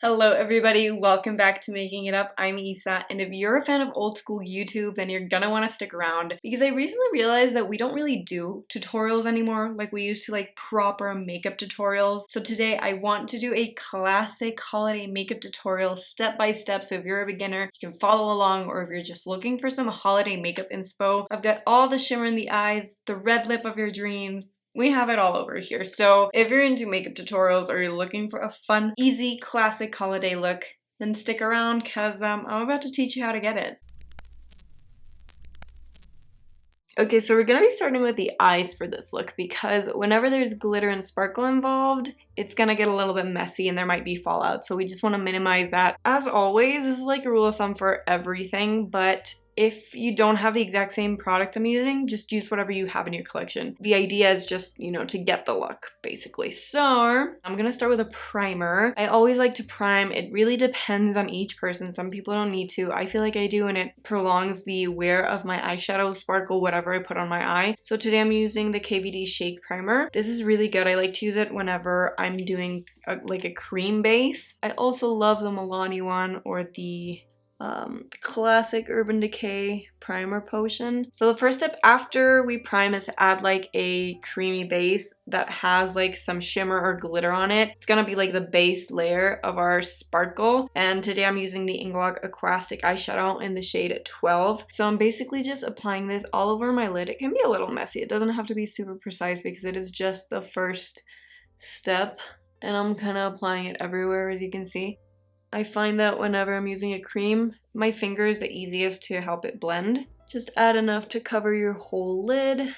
Hello everybody, welcome back to Making It Up. I'm Isa, and if you're a fan of old school YouTube, then you're gonna want to stick around because I recently realized that we don't really do tutorials anymore like we used to, like proper makeup tutorials. So today I want to do a classic holiday makeup tutorial step by step, so if you're a beginner, you can follow along, or if you're just looking for some holiday makeup inspo, I've got all the shimmer in the eyes, the red lip of your dreams. We have it all over here. So if you're into makeup tutorials or you're looking for a fun, easy, classic holiday look, then stick around because I'm about to teach you how to get it. Okay, so we're gonna be starting with the eyes for this look because whenever there's glitter and sparkle involved, it's gonna get a little bit messy and there might be fallout. So we just wanna minimize that. As always, this is like a rule of thumb for everything, but if you don't have the exact same products I'm using, just use whatever you have in your collection. The idea is just, to get the look, basically. So I'm gonna start with a primer. I always like to prime. It really depends on each person. Some people don't need to. I feel like I do, and it prolongs the wear of my eyeshadow, sparkle, whatever I put on my eye. So today I'm using the KVD Shake Primer. This is really good. I like to use it whenever I'm doing a cream base. I also love the Milani one or the classic Urban Decay primer potion. So the first step after we prime is to add like a creamy base that has like some shimmer or glitter on it. It's gonna be like the base layer of our sparkle, and today I'm using the Inglot Aquastic eyeshadow in the shade 12. So I'm basically just applying this all over my lid. It can be a little messy. It doesn't have to be super precise because it is just the first step, and I'm kind of applying it everywhere, as you can see. I find that whenever I'm using a cream, my finger is the easiest to help it blend. Just add enough to cover your whole lid.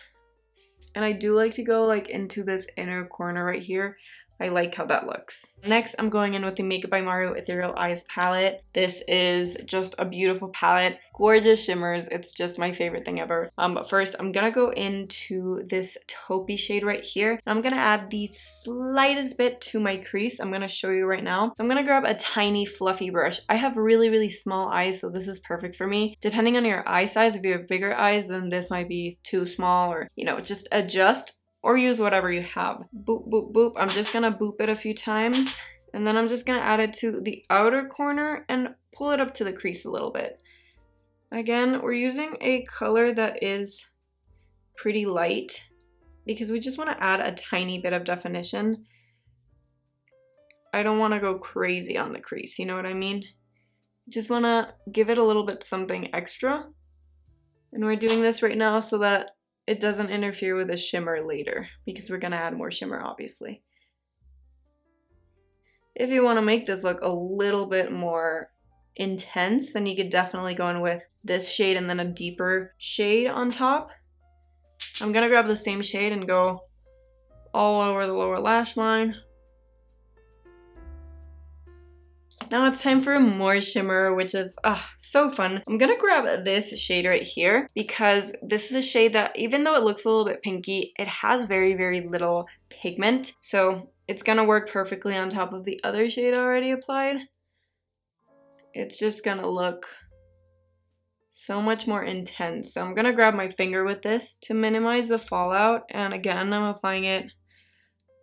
And I do like to go like into this inner corner right here. I like how that looks. Next, I'm going in with the Makeup by Mario Ethereal Eyes palette. This is just a beautiful palette. Gorgeous shimmers. It's just my favorite thing ever. But first, I'm gonna go into this taupey shade right here. I'm gonna add the slightest bit to my crease. I'm gonna show you right now. So I'm gonna grab a tiny fluffy brush. I have really, really small eyes, so this is perfect for me. Depending on your eye size, if you have bigger eyes, then this might be too small, or, just adjust. Or use whatever you have. Boop, boop, boop. I'm just gonna boop it a few times. And then I'm just gonna add it to the outer corner and pull it up to the crease a little bit. Again, we're using a color that is pretty light because we just wanna add a tiny bit of definition. I don't wanna go crazy on the crease, you know what I mean? Just wanna give it a little bit something extra. And we're doing this right now so that it doesn't interfere with the shimmer later, because we're gonna add more shimmer, obviously. If you want to make this look a little bit more intense, then you could definitely go in with this shade and then a deeper shade on top. I'm gonna grab the same shade and go all over the lower lash line. Now it's time for more shimmer, which is so fun. I'm gonna grab this shade right here because this is a shade that, even though it looks a little bit pinky, it has very, very little pigment. So it's gonna work perfectly on top of the other shade already applied. It's just gonna look so much more intense. So I'm gonna grab my finger with this to minimize the fallout. And again, I'm applying it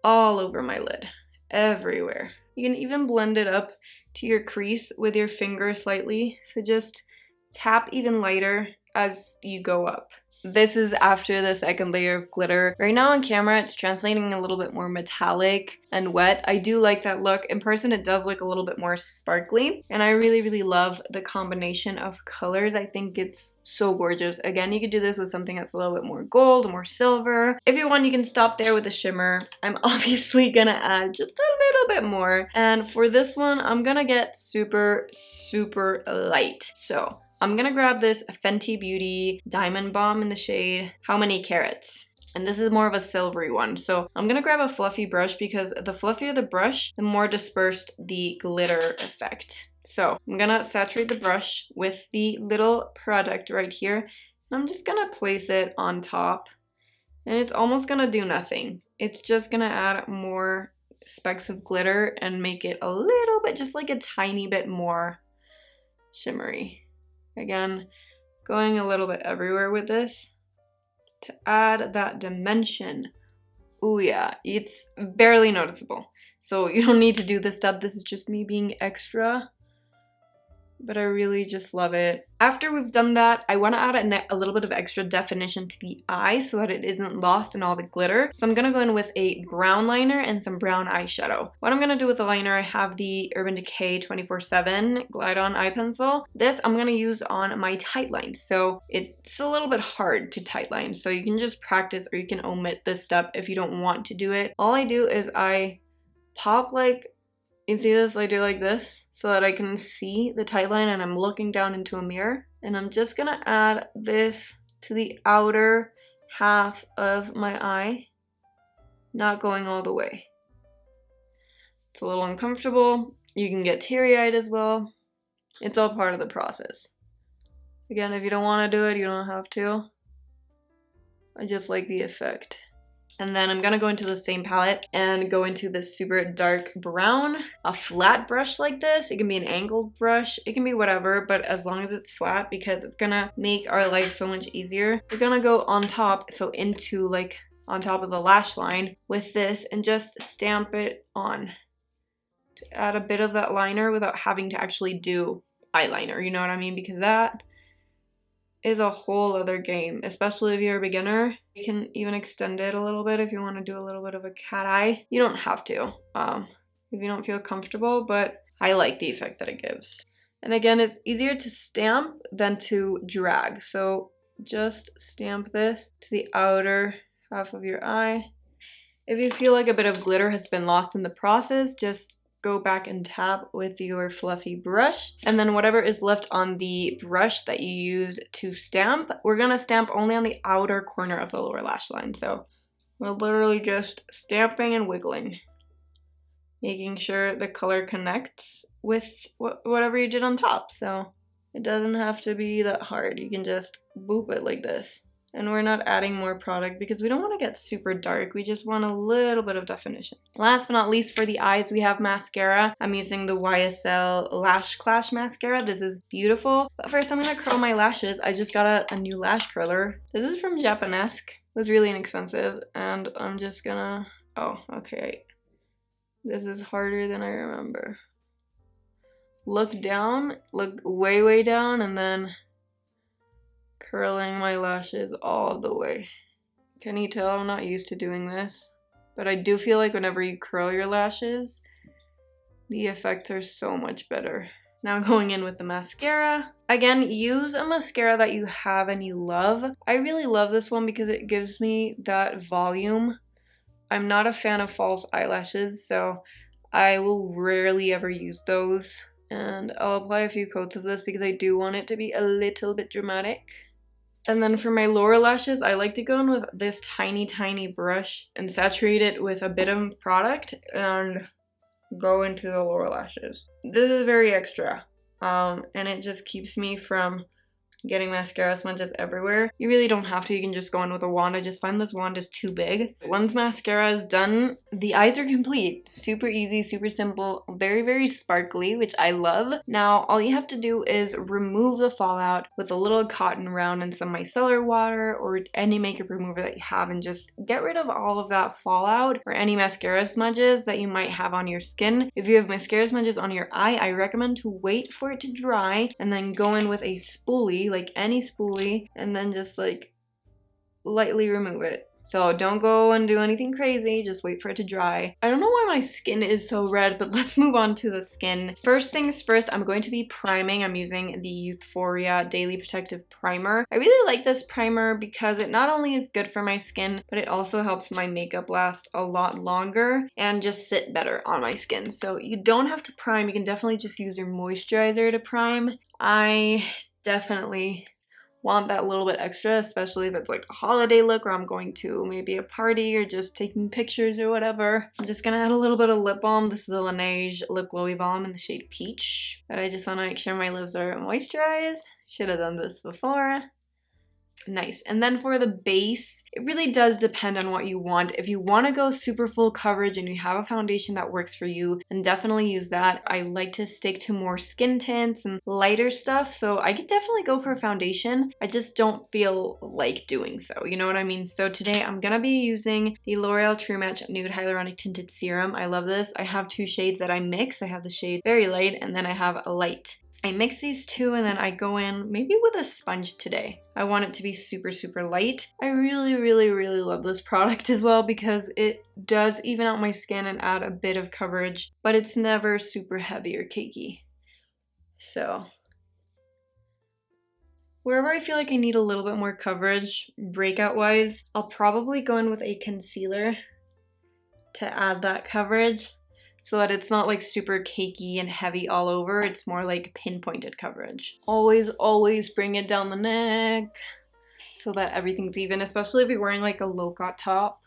all over my lid, everywhere. You can even blend it up to your crease with your finger slightly. So just tap even lighter as you go up. This is after the second layer of glitter. Right now on camera, it's translating a little bit more metallic and wet. I do like that look. In person, it does look a little bit more sparkly. And I really, really love the combination of colors. I think it's so gorgeous. Again, you could do this with something that's a little bit more gold, more silver. If you want, you can stop there with the shimmer. I'm obviously gonna add just a little bit more. And for this one, I'm gonna get super, super light. So I'm gonna grab this Fenty Beauty Diamond Bomb in the shade How Many Carats? And this is more of a silvery one. So I'm gonna grab a fluffy brush because the fluffier the brush, the more dispersed the glitter effect. So I'm gonna saturate the brush with the little product right here. And I'm just gonna place it on top. And it's almost gonna do nothing. It's just gonna add more specks of glitter and make it a little bit, just like a tiny bit more shimmery. Again, going a little bit everywhere with this to add that dimension. Ooh yeah, it's barely noticeable. So you don't need to do this step. This is just me being extra. But I really just love it. After we've done that, I want to add a little bit of extra definition to the eye so that it isn't lost in all the glitter. So I'm going to go in with a brown liner and some brown eyeshadow. What I'm going to do with the liner, I have the Urban Decay 24/7 Glide On eye pencil. This I'm going to use on my tight lines. So it's a little bit hard to tight line. So you can just practice or you can omit this step if you don't want to do it. All I do is I pop like, you see this? I do like this so that I can see the tight line and I'm looking down into a mirror. And I'm just gonna add this to the outer half of my eye, not going all the way. It's a little uncomfortable. You can get teary-eyed as well. It's all part of the process. Again, if you don't want to do it, you don't have to. I just like the effect. And then I'm gonna go into the same palette and go into this super dark brown. A flat brush like this, it can be an angled brush, it can be whatever, but as long as it's flat, because it's gonna make our life so much easier. We're gonna go on top, so into like on top of the lash line with this and just stamp it on to add a bit of that liner without having to actually do eyeliner, you know what I mean? Because that is a whole other game, especially if you're a beginner. You can even extend it a little bit if you want to do a little bit of a cat eye. You don't have to if you don't feel comfortable, but I like the effect that it gives. And again, it's easier to stamp than to drag. So just stamp this to the outer half of your eye. If you feel like a bit of glitter has been lost in the process, just go back and tap with your fluffy brush. And then whatever is left on the brush that you used to stamp, we're gonna stamp only on the outer corner of the lower lash line. So we're literally just stamping and wiggling, making sure the color connects with whatever you did on top. So it doesn't have to be that hard. You can just boop it like this. And we're not adding more product because we don't want to get super dark. We just want a little bit of definition. Last but not least, for the eyes, we have mascara. I'm using the YSL Lash Clash mascara. This is beautiful. But first, I'm going to curl my lashes. I just got a new lash curler. This is from Japanesque. It was really inexpensive. And I'm just gonna... Oh, okay. This is harder than I remember. Look down. Look way, way down. And then... curling my lashes all the way. Can you tell I'm not used to doing this? But I do feel like whenever you curl your lashes, the effects are so much better. Now going in with the mascara. Again, use a mascara that you have and you love. I really love this one because it gives me that volume. I'm not a fan of false eyelashes, so I will rarely ever use those. And I'll apply a few coats of this because I do want it to be a little bit dramatic. And then for my lower lashes, I like to go in with this tiny, tiny brush and saturate it with a bit of product and go into the lower lashes. This is very extra, and it just keeps me from getting mascara smudges everywhere. You really don't have to. You can just go in with a wand. I just find this wand is too big. Once mascara is done, the eyes are complete. Super easy, super simple, very, very sparkly, which I love. Now, all you have to do is remove the fallout with a little cotton round and some micellar water or any makeup remover that you have and just get rid of all of that fallout or any mascara smudges that you might have on your skin. If you have mascara smudges on your eye, I recommend to wait for it to dry and then go in with a spoolie, like any spoolie, and then just like lightly remove it. So don't go and do anything crazy, just wait for it to dry. I don't know why my skin is so red, but let's move on to the skin. First things first, I'm going to be priming. I'm using the Youthforia Daily Protective Primer. I really like this primer because it not only is good for my skin, but it also helps my makeup last a lot longer and just sit better on my skin. So you don't have to prime, you can definitely just use your moisturizer to prime. I definitely want that little bit extra, especially if it's like a holiday look or I'm going to maybe a party or just taking pictures or whatever. I'm just gonna add a little bit of lip balm. This is a Laneige Lip Glowy Balm in the shade Peach. But I just want to make sure my lips are moisturized. Should have done this before. Nice. And then for the base, it really does depend on what you want. If you want to go super full coverage and you have a foundation that works for you, then definitely use that. I like to stick to more skin tints and lighter stuff, so I could definitely go for a foundation. I just don't feel like doing so, you know what I mean? So today I'm gonna be using the L'Oreal True Match Nude Hyaluronic Tinted Serum. I love this. I have two shades that I mix. I have the shade very light and then I have a light. I mix these two and then I go in maybe with a sponge today. I want it to be super, super light. I really, really, really love this product as well because it does even out my skin and add a bit of coverage, but it's never super heavy or cakey. So wherever I feel like I need a little bit more coverage, breakout wise, I'll probably go in with a concealer to add that coverage, so that it's not like super cakey and heavy all over. It's more like pinpointed coverage. Always, always bring it down the neck so that everything's even, especially if you're wearing like a low-cut top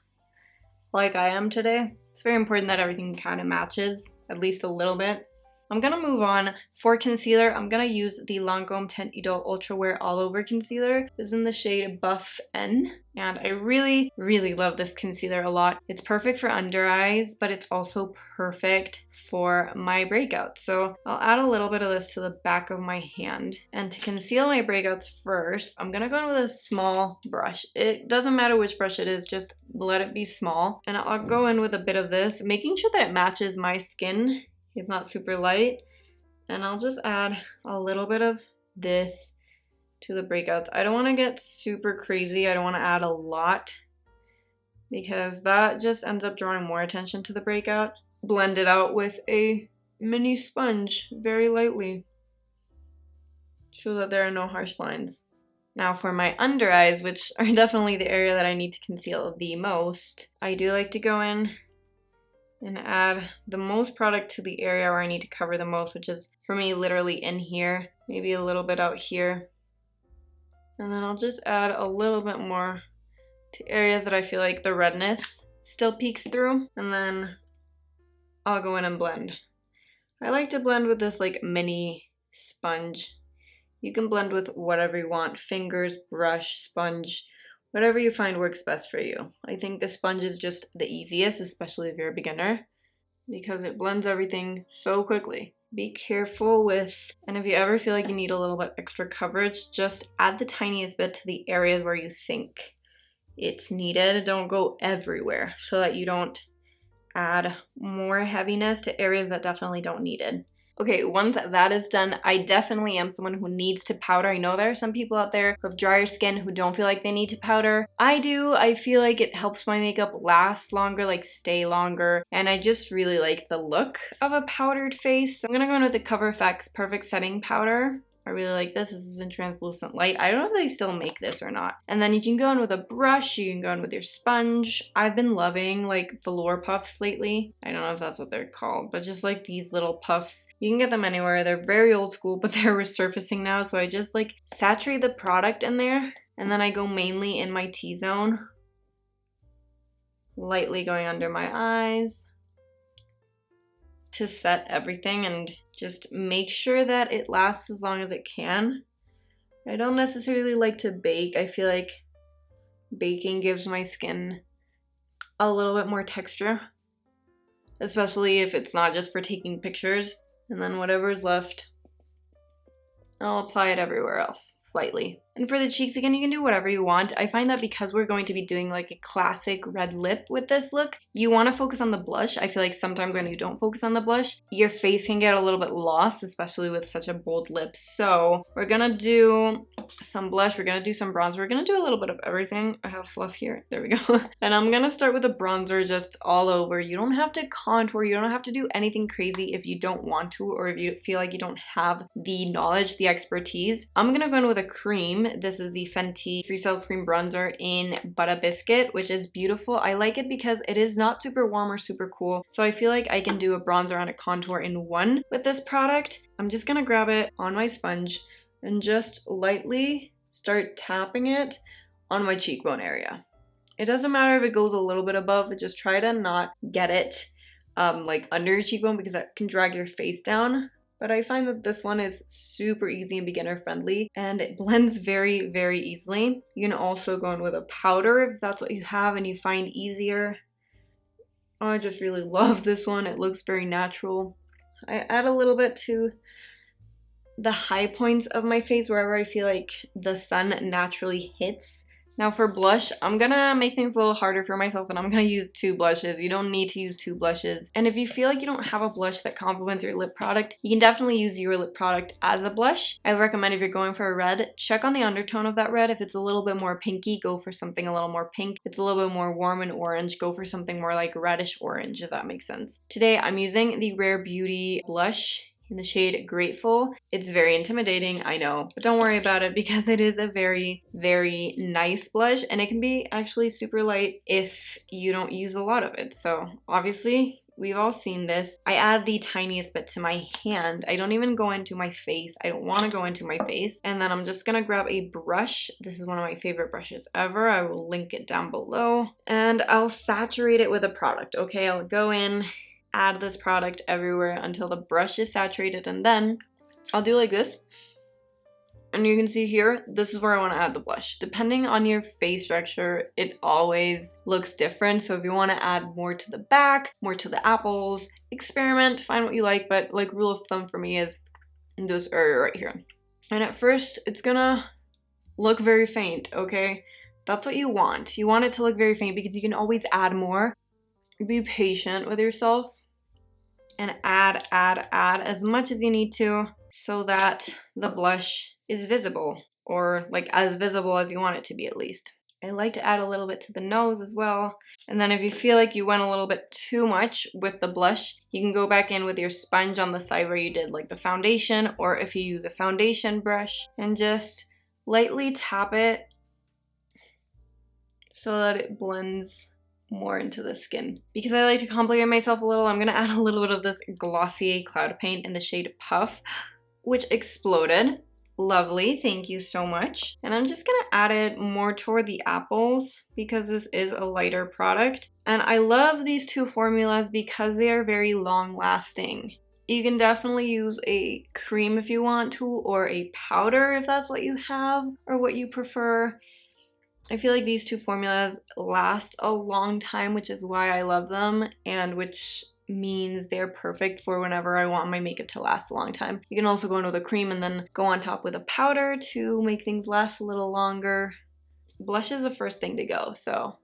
like I am today. It's very important that everything kind of matches, at least a little bit. I'm gonna move on. For concealer, I'm gonna use the Lancôme Teint Idôle Ultra Wear All Over Concealer. This is in the shade Buff N, and I really, really love this concealer a lot. It's perfect for under eyes, but it's also perfect for my breakouts. So I'll add a little bit of this to the back of my hand. And to conceal my breakouts first, I'm gonna go in with a small brush. It doesn't matter which brush it is, just let it be small. And I'll go in with a bit of this, making sure that it matches my skin. It's not super light, and I'll just add a little bit of this to the breakouts. I don't want to get super crazy. I don't want to add a lot because that just ends up drawing more attention to the breakout. Blend it out with a mini sponge very lightly so that there are no harsh lines. Now for my under eyes, which are definitely the area that I need to conceal the most, I do like to go in and add the most product to the area where I need to cover the most, which is for me literally in here, maybe a little bit out here. And then I'll just add a little bit more to areas that I feel like the redness still peeks through, and then I'll go in and blend. I like to blend with this like mini sponge. You can blend with whatever you want, fingers, brush, sponge, whatever you find works best for you. I think the sponge is just the easiest, especially if you're a beginner, because it blends everything so quickly. Be careful with, and if you ever feel like you need a little bit extra coverage, just add the tiniest bit to the areas where you think it's needed. Don't go everywhere so that you don't add more heaviness to areas that definitely don't need it. Okay, once that is done, I definitely am someone who needs to powder. I know there are some people out there who have drier skin who don't feel like they need to powder. I do. I feel like it helps my makeup last longer, like stay longer, and I just really like the look of a powdered face. So I'm gonna go in with the Cover FX Perfect Setting Powder. I really like this. This is in translucent light. I don't know if they still make this or not. And then you can go in with a brush. You can go in with your sponge. I've been loving like velour puffs lately. I don't know if that's what they're called, but just like these little puffs. You can get them anywhere. They're very old school, but they're resurfacing now. So I just like saturate the product in there. And then I go mainly in my T-zone. Lightly going under my eyes to set everything and just make sure that it lasts as long as it can. I don't necessarily like to bake. I feel like baking gives my skin a little bit more texture, especially if it's not just for taking pictures. And then whatever's left, I'll apply it everywhere else, slightly. And for the cheeks, again, you can do whatever you want. I find that because we're going to be doing like a classic red lip with this look, you want to focus on the blush. I feel like sometimes when you don't focus on the blush, your face can get a little bit lost, especially with such a bold lip. So we're gonna do some blush, we're gonna do some bronzer, we're gonna do a little bit of everything. I have fluff here, there we go. And I'm gonna start with a bronzer just all over. You don't have to contour, you don't have to do anything crazy if you don't want to, or if you feel like you don't have the knowledge, the expertise. I'm gonna go in with a cream. This is the Fenty Freestyle Cream Bronzer in Butta Biscuit, which is beautiful. I like it because it is not super warm or super cool. So I feel like I can do a bronzer and a contour in one with this product. I'm just gonna grab it on my sponge and just lightly start tapping it on my cheekbone area. It doesn't matter if it goes a little bit above, but just try to not get it like under your cheekbone because that can drag your face down. but I find that this one is super easy and beginner friendly, and it blends very, very easily. You can also go in with a powder if that's what you have and you find easier. I just really love this one. It looks very natural. I add a little bit to the high points of my face, wherever I feel like the sun naturally hits. Now for blush, I'm gonna make things a little harder for myself, and I'm gonna use 2 blushes. You don't need to use 2 blushes. And if you feel like you don't have a blush that complements your lip product, you can definitely use your lip product as a blush. I recommend if you're going for a red, check on the undertone of that red. If it's a little bit more pinky, go for something a little more pink. If it's a little bit more warm and orange, go for something more like reddish orange, if that makes sense. Today, I'm using the Rare Beauty blush in the shade Grateful. It's very intimidating, I know, but don't worry about it because it is a very, very nice blush, and it can be actually super light if you don't use a lot of it. So obviously, we've all seen this. I add the tiniest bit to my hand. I don't even go into my face. I don't want to go into my face. And then I'm just gonna grab a brush. This is one of my favorite brushes ever. I will link it down below. And I'll saturate it with a product, okay? I'll go in, add this product everywhere until the brush is saturated, and then I'll do like this. And you can see here, this is where I want to add the blush. Depending on your face structure, it always looks different. So if you want to add more to the back, more to the apples, experiment, find what you like. But like rule of thumb for me is in this area right here. And at first, it's gonna look very faint, okay? That's what you want. You want it to look very faint because you can always add more. Be patient with yourself and add as much as you need to so that the blush is visible, or like as visible as you want it to be at least. I like to add a little bit to the nose as well. And then if you feel like you went a little bit too much with the blush, you can go back in with your sponge on the side where you did like the foundation, or if you use a foundation brush, and just lightly tap it so that it blends more into the skin. Because I like to compliment myself a little, I'm gonna add a little bit of this Glossier cloud paint in the shade Puff, which exploded. Lovely, thank you so much. And I'm just gonna add it more toward the apples because this is a lighter product. And I love these 2 formulas because they are very long lasting. You can definitely use a cream if you want to, or a powder if that's what you have or what you prefer. I feel like these 2 formulas last a long time, which is why I love them, and which means they're perfect for whenever I want my makeup to last a long time. You can also go in with a cream and then go on top with a powder to make things last a little longer. Blush is the first thing to go, so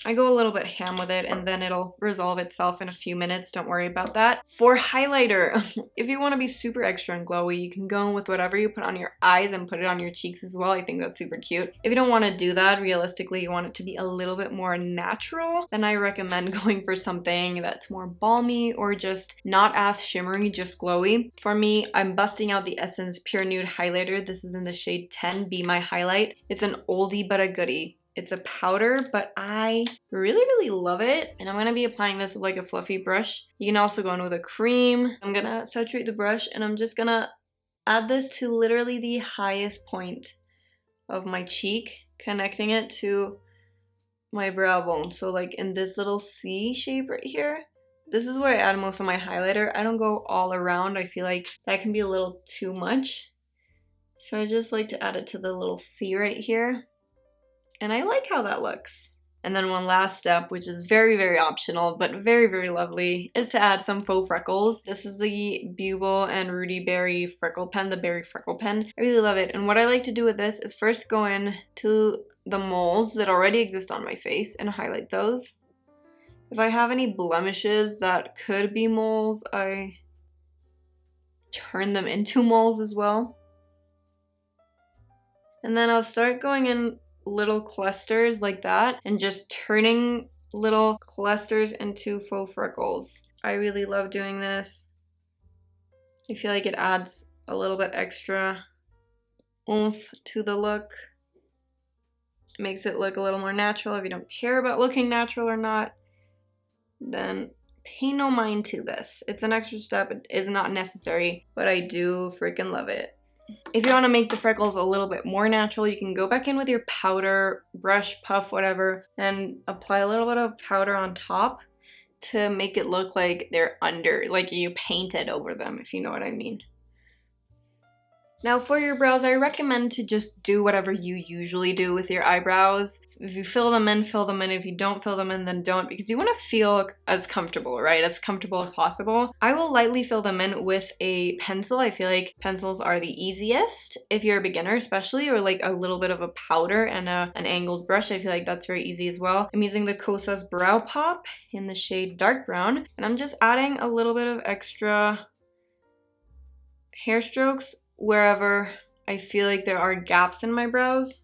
I go a little bit ham with it, and then it'll resolve itself in a few minutes. Don't worry about that. For highlighter, if you want to be super extra and glowy, you can go in with whatever you put on your eyes and put it on your cheeks as well. I think that's super cute. If you don't want to do that, realistically, you want it to be a little bit more natural, then I recommend going for something that's more balmy or just not as shimmery, just glowy. For me, I'm busting out the Essence Pure Nude Highlighter. This is in the shade 10, Be My Highlight. It's an oldie but a goodie. It's a powder, but I really, really love it. And I'm going to be applying this with like a fluffy brush. You can also go in with a cream. I'm going to saturate the brush, and I'm just going to add this to literally the highest point of my cheek, connecting it to my brow bone. So like in this little C shape right here, this is where I add most of my highlighter. I don't go all around. I feel like that can be a little too much. So I just like to add it to the little C right here. And I like how that looks. And then one last step, which is very, very optional, but very, very lovely, is to add some faux freckles. This is the Bugle and Rudy Berry Freckle Pen, the Berry Freckle Pen. I really love it. And what I like to do with this is first go in to the moles that already exist on my face and highlight those. If I have any blemishes that could be moles, I turn them into moles as well. And then I'll start going in little clusters like that and just turning little clusters into faux freckles. I really love doing this. I feel like it adds a little bit extra oomph to the look. It makes it look a little more natural. If you don't care about looking natural or not, then pay no mind to this. It's an extra step. It is not necessary, but I do freaking love it. If you want to make the freckles a little bit more natural, you can go back in with your powder, brush, puff, whatever, and apply a little bit of powder on top. to make it look like they're under, like you painted over them, if you know what I mean. Now for your brows, I recommend to just do whatever you usually do with your eyebrows. If you fill them in, fill them in. If you don't fill them in, then don't, because you want to feel as comfortable, right? As comfortable as possible. I will lightly fill them in with a pencil. I feel like pencils are the easiest if you're a beginner especially, or like a little bit of a powder and an angled brush. I feel like that's very easy as well. I'm using the Kosas Brow Pop in the shade Dark Brown, and I'm just adding a little bit of extra hair strokes wherever I feel like there are gaps in my brows,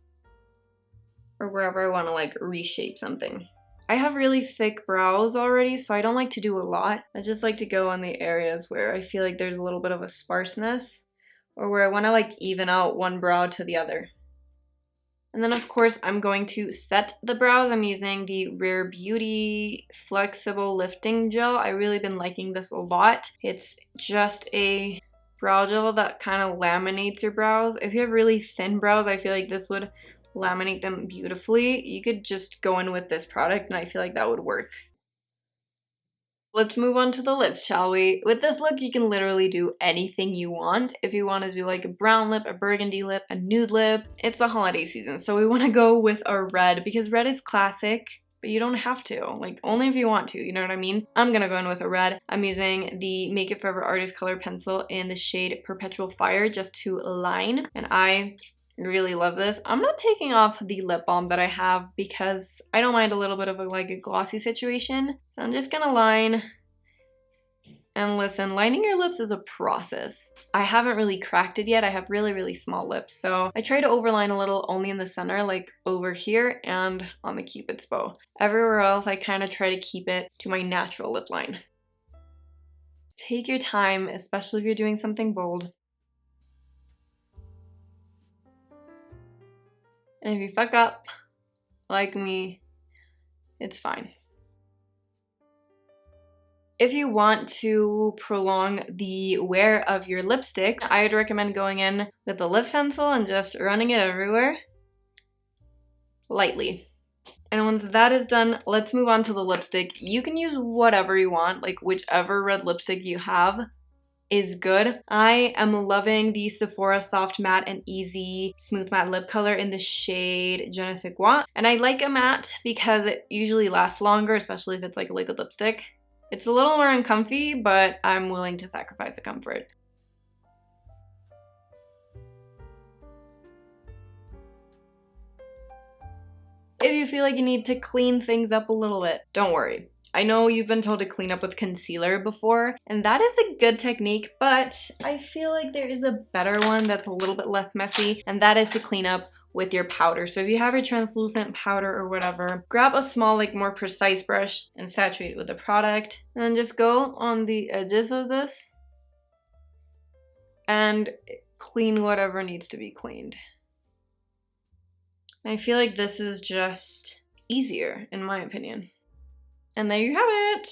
or wherever I want to like reshape something. I have really thick brows already, so I don't like to do a lot. I just like to go on the areas where I feel like there's a little bit of a sparseness, or where I want to like even out one brow to the other. And then of course I'm going to set the brows. I'm using the Rare Beauty Flexible Lifting Gel. I've really been liking this a lot. It's just a brow gel that kind of laminates your brows. If you have really thin brows, I feel like this would laminate them beautifully. You could just go in with this product and I feel like that would work. Let's move on to the lips, shall we? With this look, you can literally do anything you want. If you want to do like a brown lip, a burgundy lip, a nude lip, it's the holiday season, so we want to go with a red because red is classic. But you don't have to, like only if you want to, you know what I mean? I'm gonna go in with a red. I'm using the Make It Forever Artist Color Pencil in the shade Perpetual Fire just to line, and I really love this. I'm not taking off the lip balm that I have because I don't mind a little bit of like a glossy situation. I'm just gonna line. And listen, lining your lips is a process. I haven't really cracked it yet. I have really, really small lips. So I try to overline a little only in the center, like over here and on the Cupid's bow. Everywhere else, I kind of try to keep it to my natural lip line. Take your time, especially if you're doing something bold. And if you fuck up, like me, it's fine. If you want to prolong the wear of your lipstick, I'd recommend going in with the lip pencil and just running it everywhere lightly. And once that is done, let's move on to the lipstick. You can use whatever you want, like whichever red lipstick you have is good. I am loving the Sephora Soft Matte and Easy Smooth Matte Lip Color in the shade Je ne sais quoi. And I like a matte because it usually lasts longer, especially if it's like a liquid lipstick. It's a little more uncomfy, but I'm willing to sacrifice the comfort. If you feel like you need to clean things up a little bit, don't worry. I know you've been told to clean up with concealer before, and that is a good technique, but I feel like there is a better one that's a little bit less messy, and that is to clean up with your powder. So if you have your translucent powder or whatever, grab a small, like more precise brush and saturate it with the product, and then just go on the edges of this and clean whatever needs to be cleaned. And I feel like this is just easier, in my opinion. And there you have it.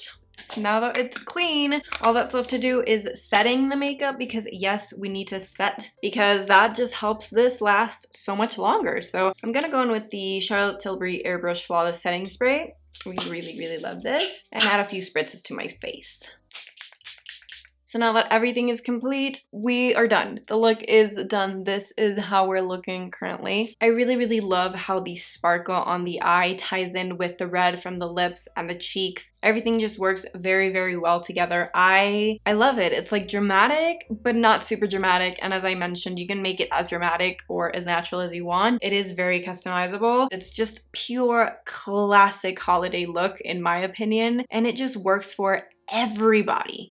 Now that it's clean, all that's left to do is setting the makeup, because yes, we need to set, because that just helps this last so much longer. So I'm gonna go in with the Charlotte Tilbury Airbrush Flawless Setting Spray. We really, really love this. And add a few spritzes to my face. So now that everything is complete, we are done. The look is done. This is how we're looking currently. I really, really love how the sparkle on the eye ties in with the red from the lips and the cheeks. Everything just works very, very well together. I love it. It's like dramatic, but not super dramatic. And as I mentioned, you can make it as dramatic or as natural as you want. It is very customizable. It's just pure classic holiday look, in my opinion. And it just works for everybody.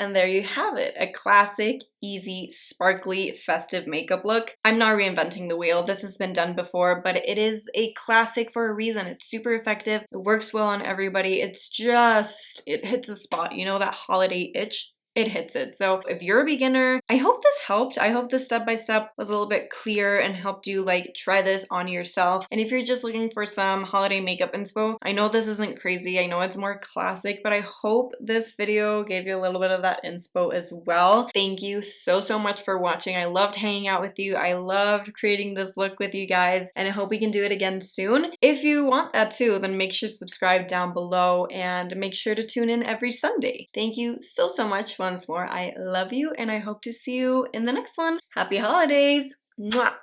And there you have it, a classic, easy, sparkly, festive makeup look. I'm not reinventing the wheel, this has been done before, but it is a classic for a reason. It's super effective, it works well on everybody, it's just, it hits the spot, you know, that holiday itch? it hits it. So if you're a beginner, I hope this helped. I hope this step-by-step was a little bit clear and helped you like try this on yourself. And if you're just looking for some holiday makeup inspo, I know this isn't crazy. I know it's more classic, but I hope this video gave you a little bit of that inspo as well. Thank you so much for watching. I loved hanging out with you. I loved creating this look with you guys, and I hope we can do it again soon. If you want that too, then make sure to subscribe down below and make sure to tune in every Sunday. Thank you so much once more. I love you, and I hope to see you in the next one. Happy holidays! Mwah!